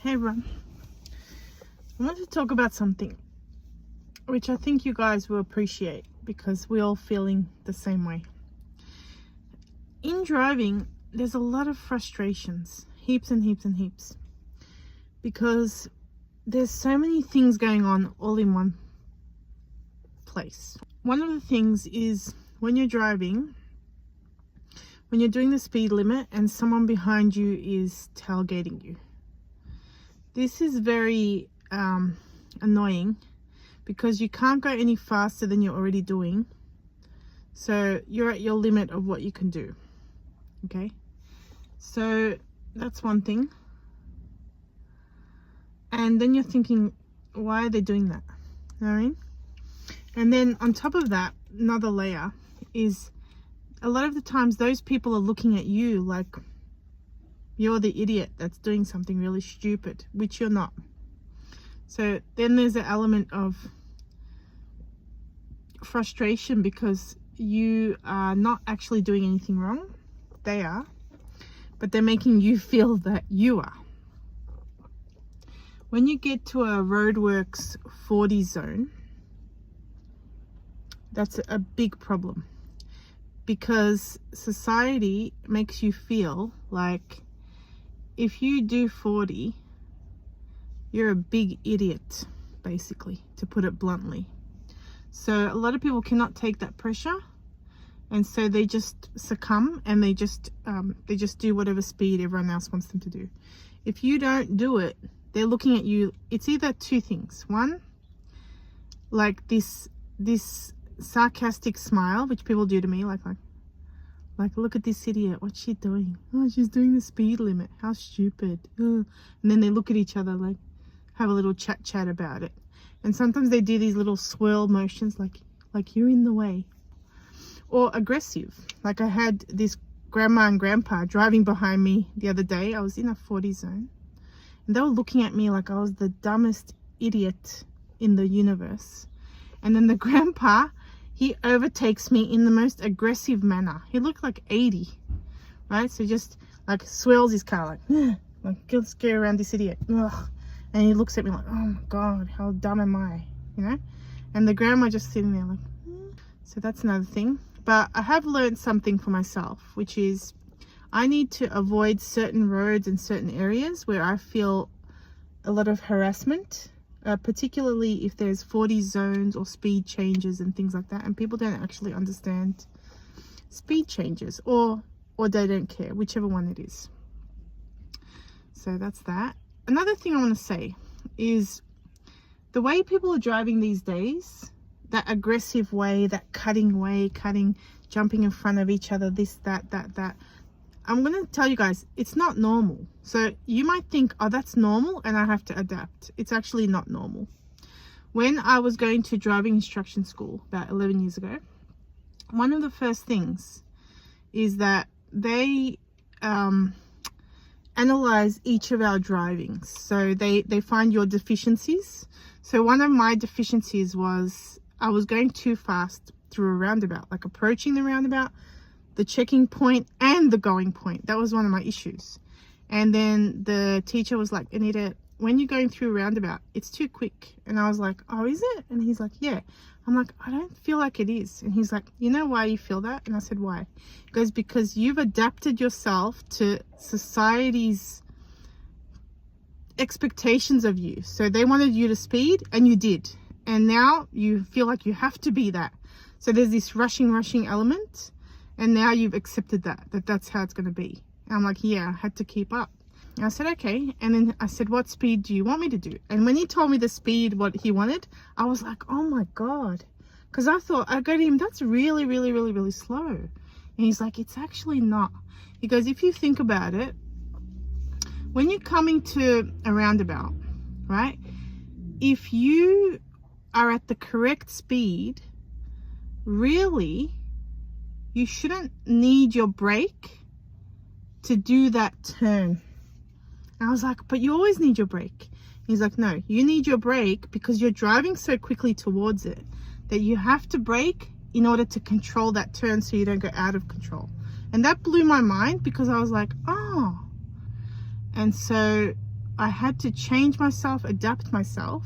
Hey everyone, I want to talk about something which I think you guys will appreciate because we're all feeling the same way. In driving, there's a lot of frustrations, heaps and heaps and heaps, because there's so many things going on all in one place. One of the things is when you're driving, when you're doing the speed limit and someone behind you is tailgating you. This is very annoying because you can't go any faster than you're already doing. So you're at your limit of what you can do. Okay, so that's one thing. And then you're thinking, why are they doing that? You know what I mean? And then on top of that, another layer is a lot of the times those people are looking at you like you're the idiot that's doing something really stupid, which you're not. So then there's an element of frustration because you are not actually doing anything wrong. They are, but they're making you feel that you are. When you get to a roadworks 40 zone, that's a big problem because society makes you feel like if you do 40, you're a big idiot, basically, to put it bluntly. So a lot of people cannot take that pressure, and so they just succumb and they just do whatever speed everyone else wants them to do. If you don't do it, they're looking at you. It's either two things. One, like this sarcastic smile, which people do to me, like look at this idiot, what's she doing? Oh, she's doing the speed limit, how stupid. And then they look at each other, like have a little chat about it. And sometimes they do these little swirl motions like you're in the way. Or aggressive, like I had this grandma and grandpa driving behind me the other day. I was in a 40 zone and they were looking at me like I was the dumbest idiot in the universe. And then the grandpa, he overtakes me in the most aggressive manner. He looked like 80, right? So just like swirls his car like let's go around this idiot. Ugh. And he looks at me like, oh my God, how dumb am I? You know? And the grandma just sitting there like, So that's another thing. But I have learned something for myself, which is I need to avoid certain roads and certain areas where I feel a lot of harassment. Particularly if there's 40 zones or speed changes and things like that, and people don't actually understand speed changes or they don't care, whichever one it is. So that's that. Another thing I want to say is the way people are driving these days, that aggressive way, that cutting way, jumping in front of each other, this, that. I'm going to tell you guys, it's not normal. So you might think, oh, that's normal and I have to adapt. It's actually not normal. When I was going to driving instruction school about 11 years ago, one of the first things is that they analyze each of our drivings. So they find your deficiencies. So one of my deficiencies was I was going too fast through a roundabout, like approaching the roundabout, the checking point and the going point. That was one of my issues. And then the teacher was like, Anita, when you're going through a roundabout, it's too quick. And I was like, oh, is it? And he's like, yeah. I'm like, I don't feel like it is. And he's like, you know why you feel that? And I said, why? He goes, because you've adapted yourself to society's expectations of you. So they wanted you to speed and you did. And now you feel like you have to be that. So there's this rushing element. And now you've accepted that's how it's going to be. And I'm like, yeah, I had to keep up. And I said, okay. And then I said, what speed do you want me to do? And when he told me the speed, what he wanted, I was like, oh my God. Because I thought, I go to him, that's really, really, really, really slow. And he's like, it's actually not. He goes, if you think about it, when you're coming to a roundabout, right? If you are at the correct speed, really, you shouldn't need your brake to do that turn. And I was like, but you always need your brake. He's like, no, you need your brake because you're driving so quickly towards it that you have to brake in order to control that turn so you don't go out of control. And that blew my mind because I was like, oh. And so I had to change myself, adapt myself.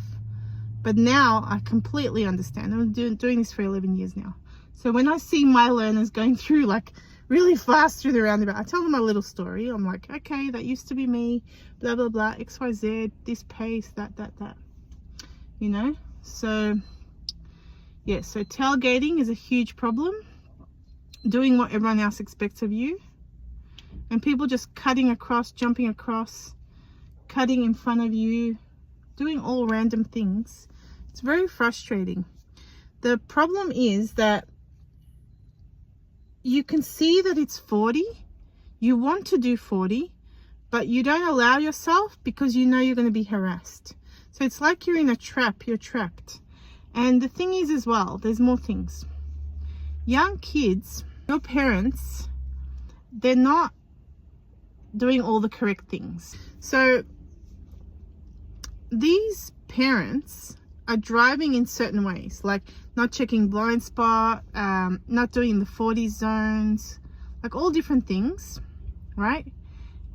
But now I completely understand. I'm doing this for 11 years now. So when I see my learners going through like really fast through the roundabout, I tell them a little story. I'm like, okay, that used to be me, blah, blah, blah, XYZ, this pace, that, you know? So yeah, so tailgating is a huge problem. Doing what everyone else expects of you. And people just cutting across, jumping across, cutting in front of you, doing all random things. It's very frustrating. The problem is that you can see that it's 40. You want to do 40, but you don't allow yourself because you know you're going to be harassed. So it's like you're in a trap. You're trapped. And the thing is as well, there's more things. Young kids, your parents, they're not doing all the correct things. So these parents are driving in certain ways, like not checking blind spot, not doing the 40 zones, like all different things, right?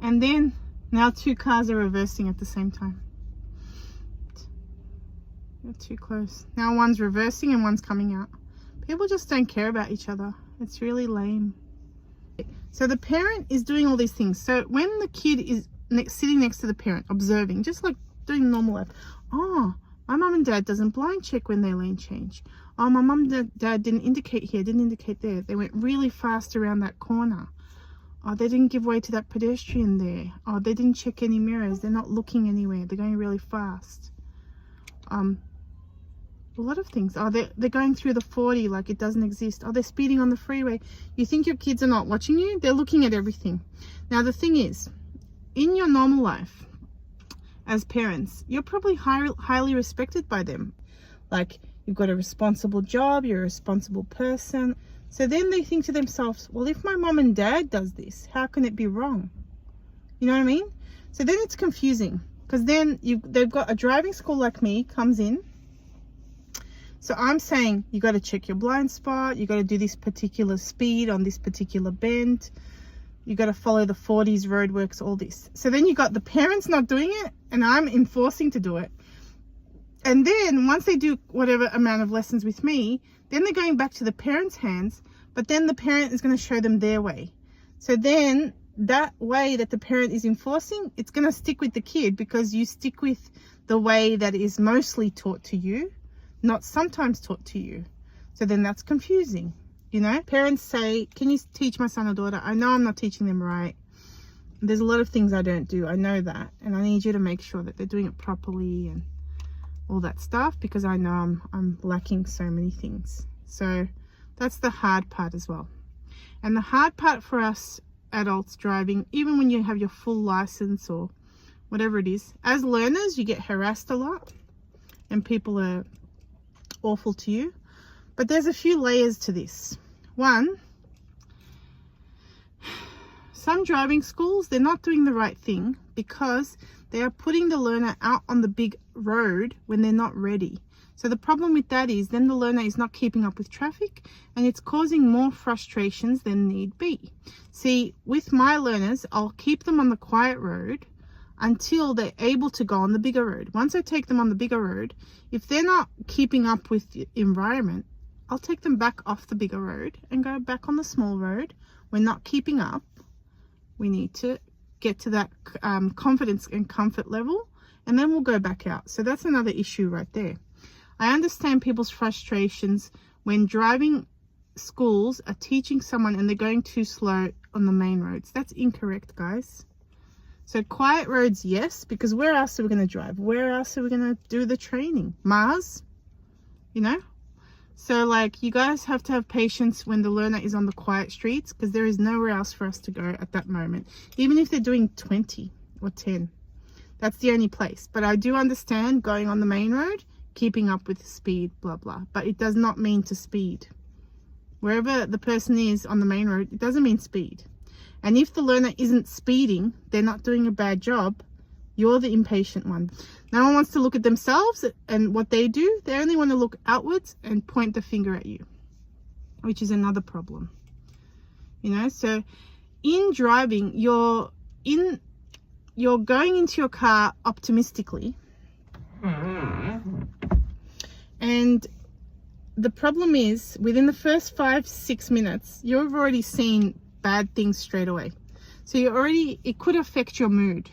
And then now 2 cars are reversing at the same time. You're too close. Now one's reversing and one's coming out. People just don't care about each other. It's really lame. So the parent is doing all these things. So when the kid is sitting next to the parent, observing, just like doing normal life. Oh, my mum and dad doesn't blind check when they lane change. Oh, my mum and dad didn't indicate here, didn't indicate there. They went really fast around that corner. Oh, they didn't give way to that pedestrian there. Oh, they didn't check any mirrors. They're not looking anywhere. They're going really fast. A lot of things. Oh, they're going through the 40 like it doesn't exist. Oh, they're speeding on the freeway. You think your kids are not watching you? They're looking at everything. Now, the thing is, in your normal life, as parents, you're probably highly respected by them. Like, you've got a responsible job, you're a responsible person. So then they think to themselves, well, if my mom and dad does this, how can it be wrong? You know what I mean? So then it's confusing, because then they've got a driving school like me comes in. So I'm saying, you got to check your blind spot, you got to do this particular speed on this particular bend, you got to follow the 40s, roadworks, all this. So then you got the parents not doing it, and I'm enforcing to do it. And then once they do whatever amount of lessons with me, then they're going back to the parents' hands, but then the parent is going to show them their way. So then that way that the parent is enforcing, it's going to stick with the kid, because you stick with the way that is mostly taught to you, not sometimes taught to you. So then that's confusing. You know, parents say, can you teach my son or daughter? I know I'm not teaching them right. There's a lot of things I don't do. I know that. And I need you to make sure that they're doing it properly and all that stuff, because I know I'm lacking so many things. So that's the hard part as well. And the hard part for us adults driving, even when you have your full license or whatever it is, as learners, you get harassed a lot and people are awful to you. But there's a few layers to this. One, some driving schools, they're not doing the right thing because they are putting the learner out on the big road when they're not ready. So the problem with that is then the learner is not keeping up with traffic, and it's causing more frustrations than need be. See, with my learners, I'll keep them on the quiet road until they're able to go on the bigger road. Once I take them on the bigger road, if they're not keeping up with the environment, I'll take them back off the bigger road and go back on the small road. We're not keeping up. We need to get to that confidence and comfort level, and then we'll go back out. So that's another issue right there. I understand people's frustrations when driving schools are teaching someone and they're going too slow on the main roads. That's incorrect, guys. So quiet roads, yes, because where else are we going to drive? Where else are we going to do the training? Mars, you know? So like, you guys have to have patience when the learner is on the quiet streets, because there is nowhere else for us to go at that moment. Even if they're doing 20 or 10, that's the only place. But I do understand going on the main road, keeping up with speed, blah, blah. But it does not mean to speed. Wherever the person is on the main road, it doesn't mean speed. And if the learner isn't speeding, they're not doing a bad job. You're the impatient one. No one wants to look at themselves and what they do. They only want to look outwards and point the finger at you, which is another problem. You know, so in driving, you're in you're going into your car optimistically, and the problem is within the first 5-6 minutes you've already seen bad things straight away. So it could affect your mood.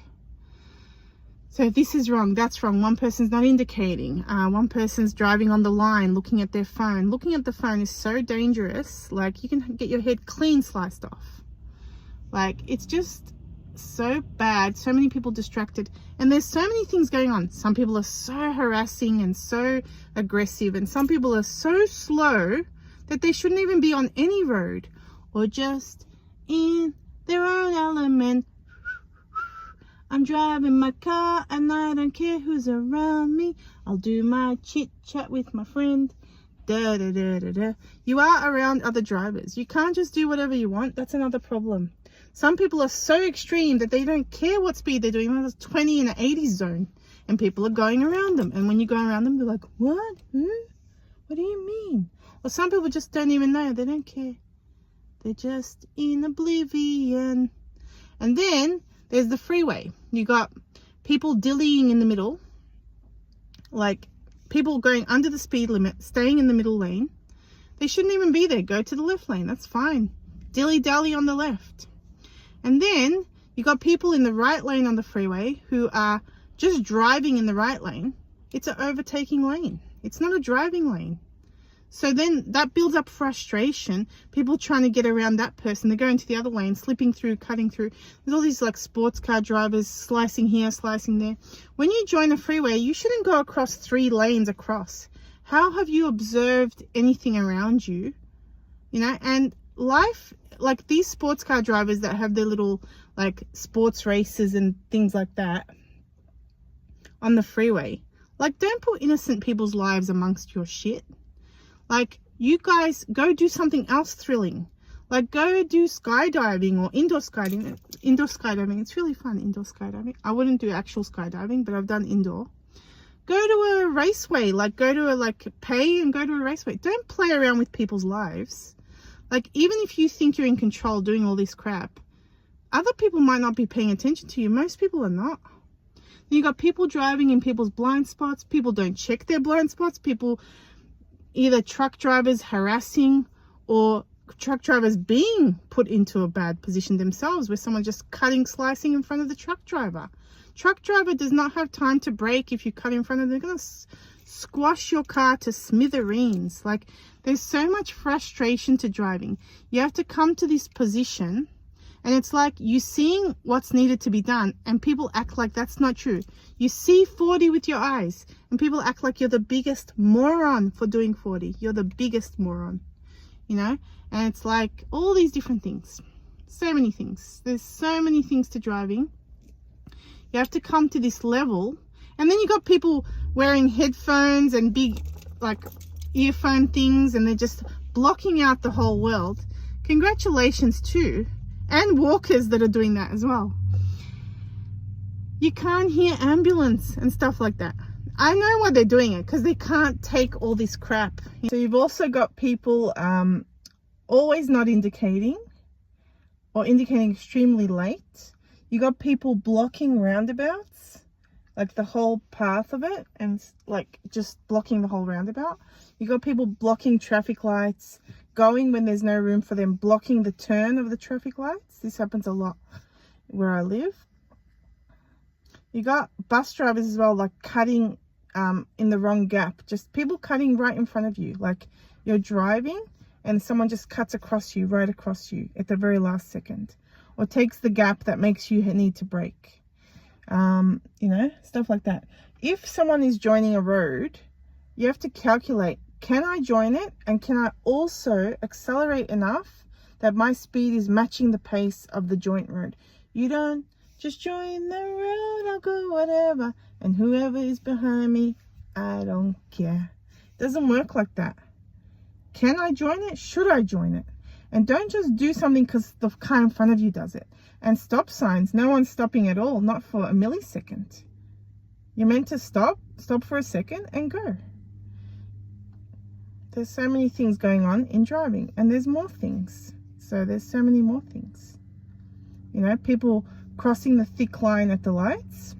So this is wrong, that's wrong, one person's not indicating, one person's driving on the line looking at their phone. Looking at the phone is so dangerous. Like, you can get your head clean sliced off. Like, it's just so bad. So many people distracted, and there's so many things going on. Some people are so harassing and so aggressive, and some people are so slow that they shouldn't even be on any road, or just in their own element. I'm driving my car and I don't care who's around me. I'll do my chit chat with my friend. Da, da, da, da, da. You are around other drivers. You can't just do whatever you want. That's another problem. Some people are so extreme that they don't care what speed they're doing. There's 20 in an 80 zone and people are going around them. And when you go around them, they're like, what? What do you mean? Or some people just don't even know. They don't care. They're just in oblivion. And then there's the freeway. You got people dillying in the middle, like people going under the speed limit, staying in the middle lane. They shouldn't even be there. Go to the left lane. That's fine. Dilly-dally on the left. And then you got people in the right lane on the freeway who are just driving in the right lane. It's an overtaking lane. It's not a driving lane. So then that builds up frustration. People trying to get around that person. They're going to the other lane, slipping through, cutting through. There's all these like sports car drivers slicing here, slicing there. When you join a freeway, you shouldn't go across 3 lanes across. How have you observed anything around you? You know, and life, like these sports car drivers that have their little like sports races and things like that on the freeway. Like, don't put innocent people's lives amongst your shit. Like, you guys go do something else thrilling. Like, go do skydiving or indoor skydiving. Indoor skydiving, it's really fun, indoor skydiving. I wouldn't do actual skydiving, but I've done indoor. Go to a raceway, like go to a, like pay and go to a raceway. Don't play around with people's lives. Like, even if you think you're in control doing all this crap, other people might not be paying attention to you. Most people are not. You got people driving in people's blind spots. People don't check their blind spots. People, either truck drivers harassing or truck drivers being put into a bad position themselves, where someone just cutting, slicing in front of the truck driver. Truck driver does not have time to brake. If you cut in front of them, they're going to squash your car to smithereens. Like, there's so much frustration to driving. You have to come to this position, and it's like you seeing what's needed to be done, and people act like that's not true. You see 40 with your eyes, and people act like you're the biggest moron for doing 40. You're the biggest moron, you know? And it's like all these different things. So many things. There's so many things to driving. You have to come to this level. And then you got people wearing headphones and big like earphone things, and they're just blocking out the whole world. Congratulations too. And walkers that are doing that as well. You can't hear ambulance and stuff like that. I know why they're doing it, because they can't take all this crap. So you've also got people always not indicating, or indicating extremely late. You got people blocking roundabouts, like the whole path of it, and like just blocking the whole roundabout. You got people blocking traffic lights, going when there's no room for them, blocking the turn of the traffic lights. This happens a lot where I live. You got bus drivers as well, like cutting in the wrong gap. Just people cutting right in front of you. Like, you're driving and someone just cuts across you, right across you at the very last second, or takes the gap that makes you need to brake. You know, stuff like that. If someone is joining a road, you have to calculate, can I join it? And can I also accelerate enough that my speed is matching the pace of the joint road? You don't just join the road, I'll go whatever, and whoever is behind me, I don't care. It doesn't work like that. Can I join it? Should I join it? And don't just do something because the car in front of you does it. And stop signs, no one's stopping at all, not for a millisecond. You're meant to stop for a second and go. There's so many things going on in driving, and there's more things. So there's so many more things. You know, people crossing the thick line at the lights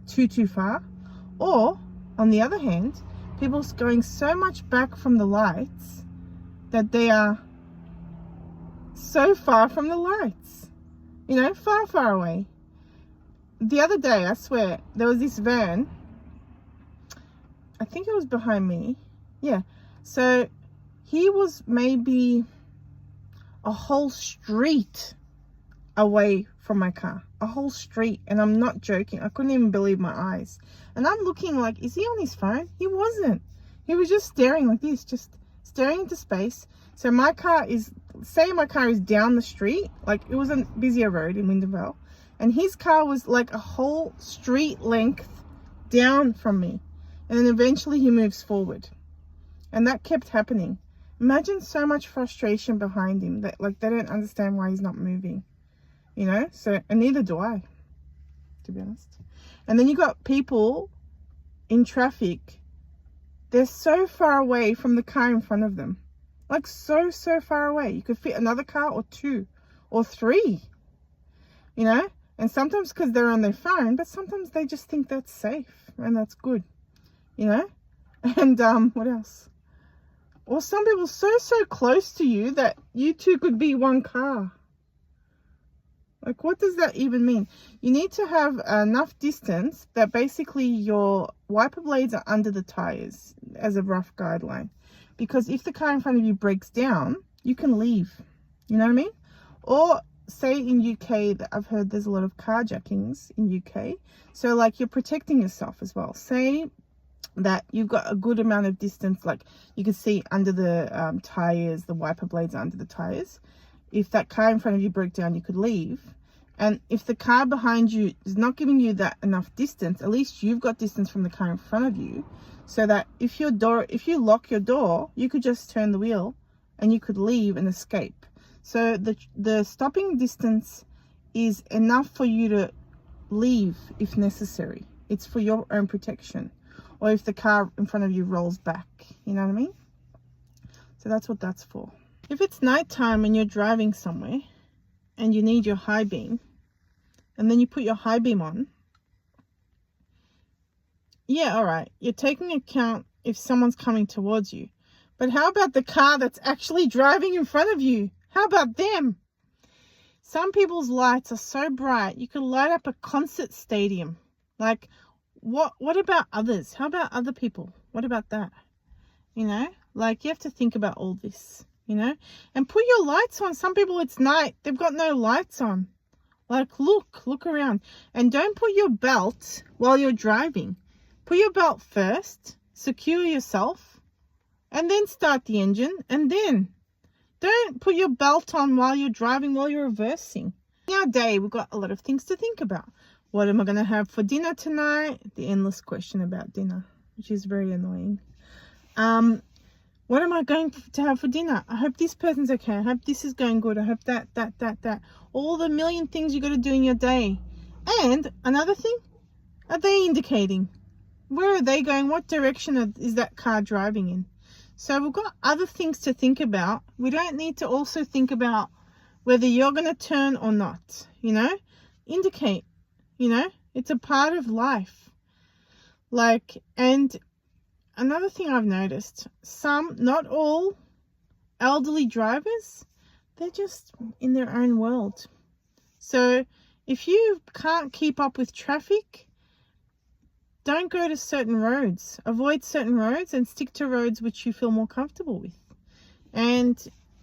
too far, or on the other hand, people going so much back from the lights that they are so far from the lights, you know, far away. The other day, I swear, there was this van, I think it was behind me, yeah, so he was maybe a whole street away from my car, a whole street, and I'm not joking, I couldn't even believe my eyes. And I'm looking like, is he on his phone? He wasn't. He was just staring like this, just staring into space. So my car is, say my car is down the street, like it was a busier road in Wintervale, and his car was like a whole street length down from me. And then eventually he moves forward, and that kept happening. Imagine so much frustration behind him that like they don't understand why he's not moving, you know. So, and neither do I, to be honest. And then you got people in traffic, they're so far away from the car in front of them, like so far away. You could fit another car or two or three, you know. And sometimes because they're on their phone, but sometimes they just think that's safe and that's good, you know. And what else? Or some people so close to you that you two could be one car. Like, what does that even mean? You need to have enough distance that basically your wiper blades are under the tires as a rough guideline. Because if the car in front of you breaks down, you can leave. You know what I mean? Or say in UK, that I've heard there's a lot of carjackings in UK. So like you're protecting yourself as well. Say that you've got a good amount of distance, like you can see under the tires, the wiper blades are under the tires. If that car in front of you broke down, you could leave. And if the car behind you is not giving you that enough distance, at least you've got distance from the car in front of you, so that if you lock your door, you could just turn the wheel and you could leave and escape. So the stopping distance is enough for you to leave if necessary. It's for your own protection. Or if the car in front of you rolls back, you know what I mean? So that's what that's for. If it's nighttime and you're driving somewhere and you need your high beam, and then you put your high beam on, yeah, all right, you're taking account if someone's coming towards you. But how about the car that's actually driving in front of you? How about them? Some people's lights are so bright, you could light up a concert stadium. Like, what about others? How about other people? What about that? You know, like you have to think about all this, you know, and put your lights on. Some people, it's night, they've got no lights on. Like, look around, and don't put your belt while you're driving. Put your belt first, secure yourself, and then start the engine, and then don't put your belt on while you're driving, while you're reversing. In our day, we've got a lot of things to think about. What am I going to have for dinner tonight? The endless question about dinner, which is very annoying. What am I going to have for dinner? I hope this person's okay. I hope this is going good. I hope that. All the million things you got to do in your day. And another thing, are they indicating? Where are they going? What direction is that car driving in? So we've got other things to think about. We don't need to also think about whether you're going to turn or not, you know? Indicate, you know? It's a part of life. Like, and another thing I've noticed, some, not all, elderly drivers, they're just in their own world. So if you can't keep up with traffic, don't go to certain roads. Avoid certain roads and stick to roads which you feel more comfortable with. And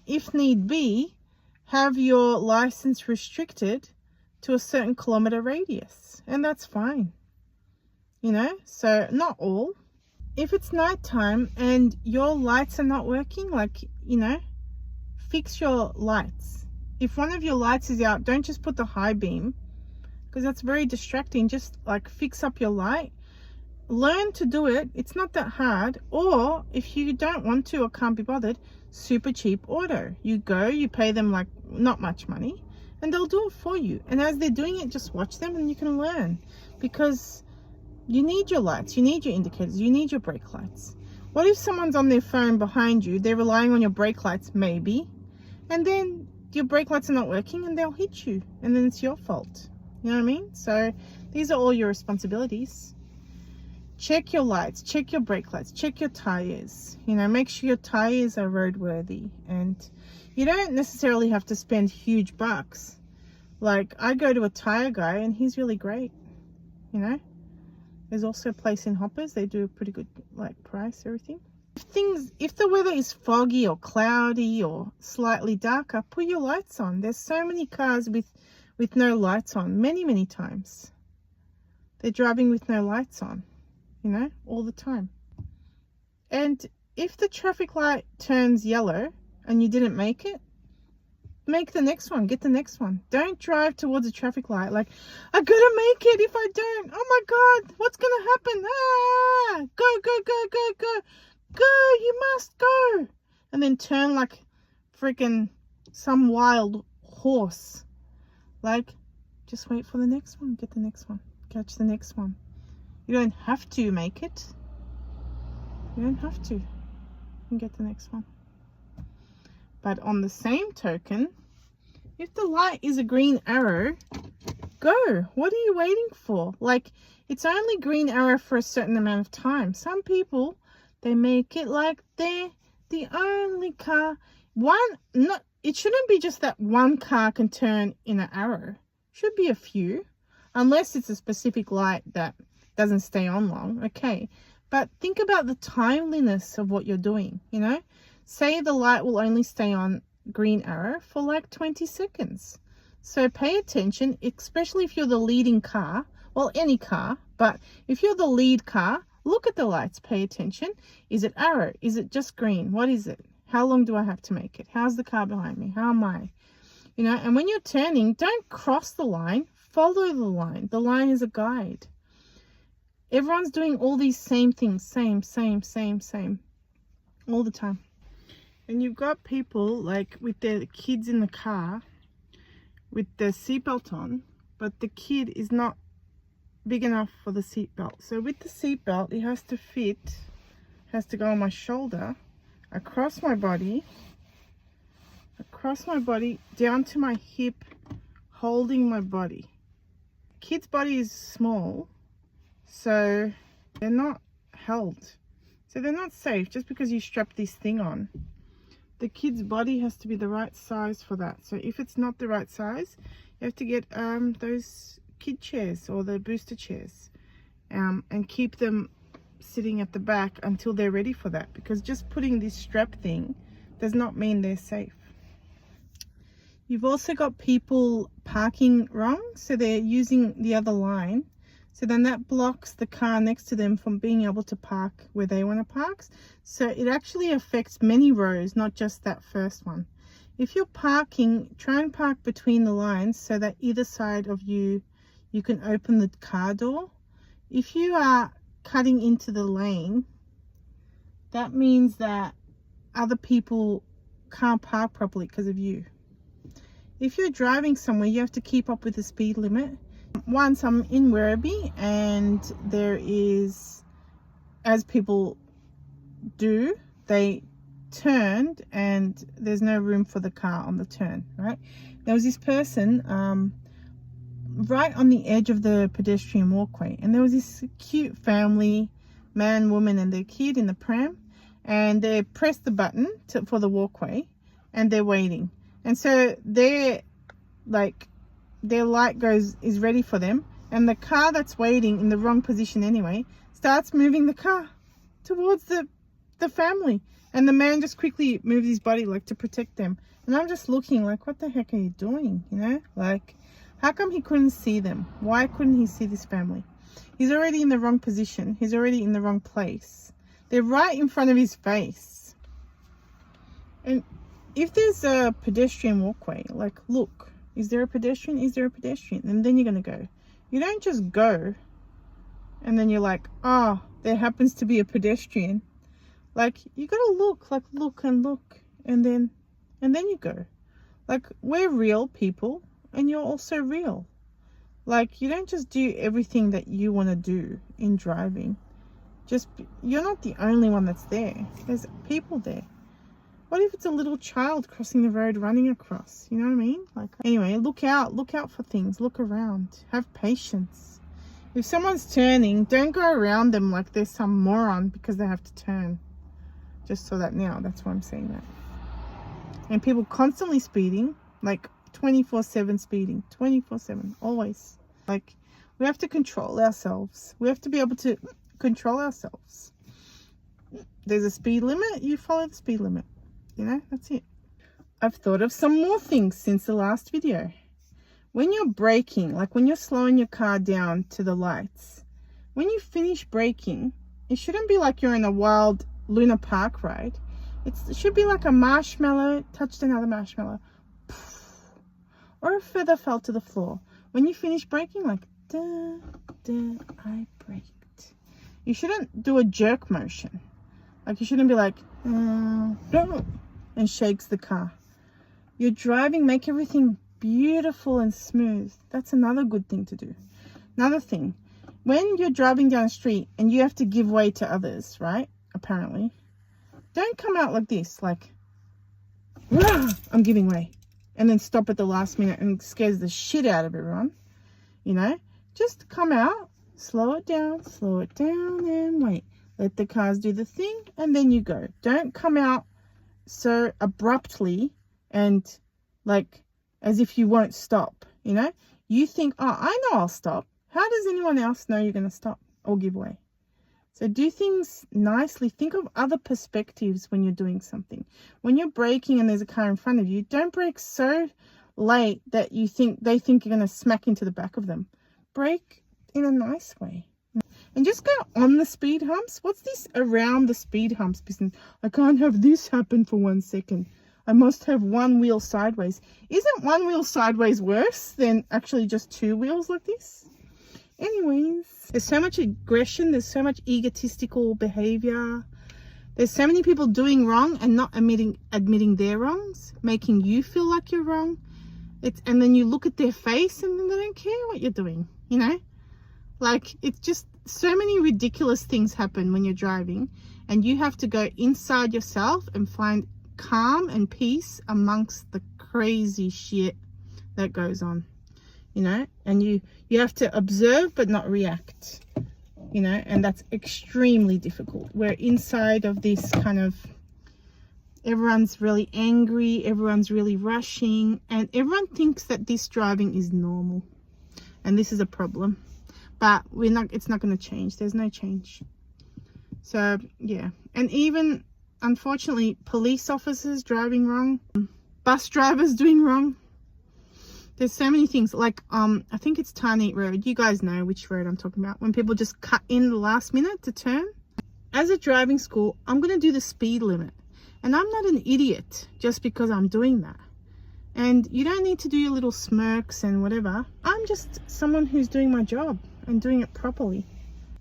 if need be, have your license restricted to a certain kilometer radius. And that's fine. You know, so not all. If it's nighttime and your lights are not working, like, you know, fix your lights. If one of your lights is out, don't just put the high beam, because that's very distracting. Just like fix up your light. Learn to do it. It's not that hard. Or if you don't want to or can't be bothered, super cheap auto. You go, you pay them like not much money, and they'll do it for you. And as they're doing it, just watch them and you can learn. Because you need your lights, you need your indicators, you need your brake lights. What if someone's on their phone behind you, they're relying on your brake lights, maybe, and then your brake lights are not working and they'll hit you, and then it's your fault. You know what I mean? So these are all your responsibilities. Check your lights, check your brake lights, check your tires. You know, make sure your tires are roadworthy. And you don't necessarily have to spend huge bucks. Like, I go to a tire guy and he's really great. You know, there's also a place in Hoppers. They do a pretty good like price, everything. If the weather is foggy or cloudy or slightly darker, put your lights on. There's so many cars with no lights on, many times. They're driving with no lights on, you know, all the time. And if the traffic light turns yellow and you didn't make it, make the next one, get the next one. Don't drive towards a traffic light like, I gotta make it. If I don't, oh my God, what's gonna happen? Ah, go, you must go. And then turn like freaking some wild horse. Like, just wait for the next one, get the next one, catch the next one. You don't have to make it. You don't have to. You can get the next one. But on the same token, if the light is a green arrow, go. What are you waiting for? Like, it's only green arrow for a certain amount of time. Some people, they make it like they're the only car. It shouldn't be just that one car can turn in an arrow. Should be a few, unless it's a specific light that doesn't stay on long. Okay, but think about the timeliness of what you're doing. You know, say the light will only stay on green arrow for like 20 seconds. So pay attention, especially if you're the leading car. Well, any car, but if you're the lead car, look at the lights, pay attention. Is it arrow? Is it just green? What is it? How long do I have to make it? How's the car behind me? How am I? You know, and when you're turning, don't cross the line, follow the line. The line is a guide. Everyone's doing all these same things, same, all the time. And you've got people like with their kids in the car with their seatbelt on, but the kid is not big enough for the seatbelt. So with the seatbelt, it has to fit, has to go on my shoulder, across my body, down to my hip, holding my body. Kid's body is small, so they're not held. So they're not safe just because you strap this thing on. The kid's body has to be the right size for that. So if it's not the right size, you have to get those kid chairs or the booster chairs and keep them sitting at the back until they're ready for that, because just putting this strap thing does not mean they're safe. You've also got people parking wrong, so they're using the other line, so then that blocks the car next to them from being able to park where they want to park. So it actually affects many rows, not just that first one. If you're parking, try and park between the lines so that either side of you can open the car door. If you are cutting into the lane, that means that other people can't park properly because of you. If you're driving somewhere, you have to keep up with the speed limit. Once I'm in Werribee and there is, as people do, they turned and there's no room for the car on the turn, right? There was this person right on the edge of the pedestrian walkway, and there was this cute family, man, woman and their kid in the pram, and they pressed the button for the walkway and they're waiting. And so they're like, their light is ready for them, and the car that's waiting in the wrong position anyway starts moving the car towards the family, and the man just quickly moves his body like to protect them. And I'm just looking like, what the heck are you doing? You know, like, how come he couldn't see them? Why couldn't he see this family? He's already in the wrong position. He's already in the wrong place. They're right in front of his face. And if there's a pedestrian walkway, like, look, is there a pedestrian? Is there a pedestrian? And then you're going to go. You don't just go and then you're like, oh, there happens to be a pedestrian. Like, you got to look, like, look and look. And then you go. Like, we're real people and you're also real. Like, you don't just do everything that you want to do in driving. You're not the only one that's there. There's people there. What if it's a little child crossing the road, running across? You know what I mean? Like, anyway, look out for things. Look around. Have patience. If someone's turning, don't go around them like there's some moron because they have to turn. Just so that now, that's why I'm saying that. And people constantly speeding, like 24/7 speeding, 24/7, always. Like, we have to control ourselves. We have to be able to control ourselves. There's a speed limit, you follow the speed limit. You know, that's it. I've thought of some more things since the last video. When you're braking, like when you're slowing your car down to the lights, when you finish braking, it shouldn't be like you're in a wild Luna Park ride. It should be like a marshmallow touched another marshmallow. Or a feather fell to the floor. When you finish braking, like, duh, duh, I braked. You shouldn't do a jerk motion. Like, you shouldn't be like, and shakes the car. You're driving, make everything beautiful and smooth. That's another good thing to do. Another thing, when you're driving down the street and you have to give way to others, right? Apparently, don't come out like this, like, I'm giving way, and then stop at the last minute and scares the shit out of everyone. You know, just come out, slow it down, and wait. Let the cars do the thing, and then you go. Don't come out so abruptly and like as if you won't stop. You know, you think, oh, I know I'll stop. How does anyone else know you're going to stop or give way? So do things nicely. Think of other perspectives when you're doing something. When you're braking and there's a car in front of you, don't brake so late that they think you're going to smack into the back of them. Brake in a nice way. And just go on the speed humps. What's this around the speed humps business? I can't have this happen for 1 second. I must have one wheel sideways. Isn't one wheel sideways worse than actually just two wheels like this? Anyways, there's so much aggression. There's so much egotistical behavior. There's so many people doing wrong and not admitting their wrongs, making you feel like you're wrong. And then you look at their face and then they don't care what you're doing, you know? Like, it's just so many ridiculous things happen when you're driving, and you have to go inside yourself and find calm and peace amongst the crazy shit that goes on, you know? And you have to observe but not react, you know? And that's extremely difficult. We're inside of this kind of, everyone's really angry, everyone's really rushing, and everyone thinks that this driving is normal, and this is a problem. But it's not going to change. There's no change. So, yeah. And even, unfortunately, police officers driving wrong. Bus drivers doing wrong. There's so many things. Like, I think it's Tarneet Road. You guys know which road I'm talking about. When people just cut in the last minute to turn. As a driving school, I'm going to do the speed limit. And I'm not an idiot just because I'm doing that. And you don't need to do your little smirks and whatever. I'm just someone who's doing my job and doing it properly.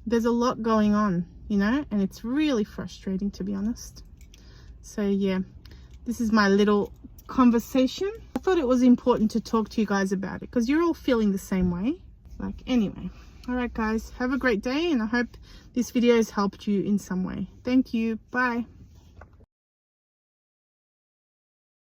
There's a lot going on, you know, and it's really frustrating, to be honest. So yeah, this is my little conversation. I thought it was important to talk to you guys about it because you're all feeling the same way. Like, anyway, all right guys, have a great day, and I hope this video has helped you in some way. Thank you. Bye.